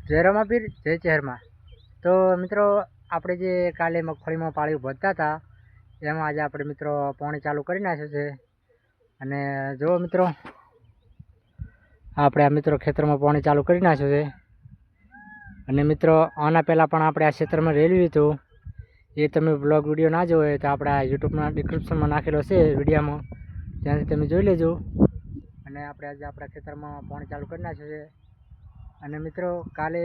જય રમાપીર જય ચહેરમાં। તો મિત્રો આપણે જે કાલે મગફળીમાં પાળીઓ ભરતા હતા એમાં આજે આપણે મિત્રો પાણી ચાલુ કરી નાખ્યું છે। અને જો મિત્રો આપણે આ મિત્રો ખેતરમાં પાણી ચાલુ કરી નાખ્યું છે। અને મિત્રો આના પહેલાં પણ આપણે આ ક્ષેત્રમાં રેલ્યું હતું, એ તમે બ્લોગ વિડીયો ના જોયો તો આપણે આ યુટ્યુબના ડિસ્ક્રિપ્શનમાં નાખેલો છે વિડીયોમાં, ત્યાંથી તમે જોઈ લેજો। અને આપણે આજે આપણા ખેતરમાં પાણી ચાલુ કરી નાખ્યું છે। અને મિત્રો કાલે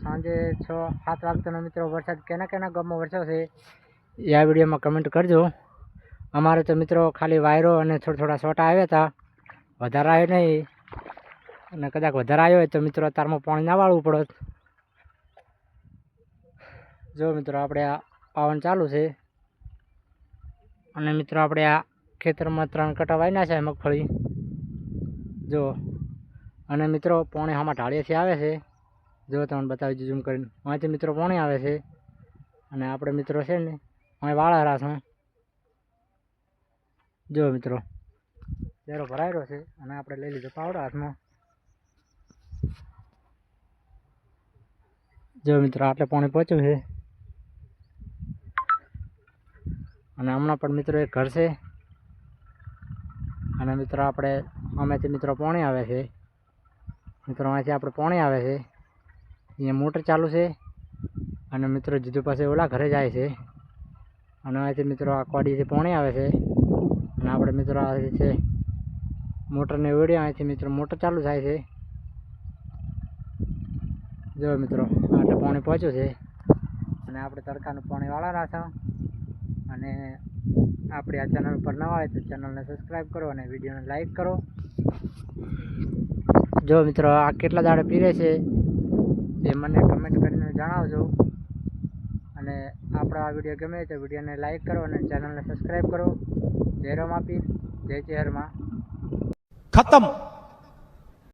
સાંજે 6-7 વાગ્યાનો મિત્રો વરસાદ કેના ગામમાં વરસ્યો છે એ આ વિડીયોમાં કમેન્ટ કરજો। અમારે તો મિત્રો ખાલી વાયરો અને થોડા છોટા આવ્યા હતા, વધારે આવ્યો નહીં। અને કદાચ વધારે આવ્યો હોય તો મિત્રો અત્યારમાં પાણી ના વાળવું પડે। જો મિત્રો આપણે આ પાવન ચાલુ છે। અને મિત્રો આપણે આ ખેતરમાં 3 કટા વાવી નાખ્યા છે મગફળી જો। અને મિત્રો પાણી આમાં ઢાળિયાથી આવે છે, જો તમને બતાવી ઝૂમ કરીને અહીંથી મિત્રો પાણી આવે છે। અને આપણે મિત્રો છે ને અહીં વાળા રાશું જો મિત્રો ચહેરો ભરાયેલો છે। અને આપણે લઈ લીધો પાવડો હાથમાં જો મિત્રો આટલે પાણી પહોંચ્યું છે। અને હમણાં પણ મિત્રો એક ઘર છે। અને મિત્રો આપણે આમાંથી મિત્રો પાણી આવે છે, મિત્રો અહીંથી આપણે પાણી આવે છે, અહીંયા મોટર ચાલુ છે। અને મિત્રો જીજુ પાસે ઓલા ઘરે જાય છે। અને અહીંથી મિત્રો આ કોડીથી પાણી આવે છે। અને આપણે મિત્રો આ છે મોટરને ઓળી અહીંથી મિત્રો મોટર ચાલુ થાય છે જો મિત્રો આટલે પાણી પહોંચ્યું છે। અને આપણે તડકાનું પાણી વાળા રાખા। અને આપણે આ ચેનલ પર નવા હોય તો ચેનલને સબસ્ક્રાઈબ કરો અને વિડીયોને લાઈક કરો। જો મિત્રો આ કેટલા દાડે પીરે છે એ મને કમેન્ટ કરીને જણાવજો। અને આપણો આ વિડીયો ગમે તો વિડીયોને લાઈક કરો અને ચેનલને સબસ્ક્રાઈબ કરો। જય રમાપીર જય ચહેરમાં। खत्म।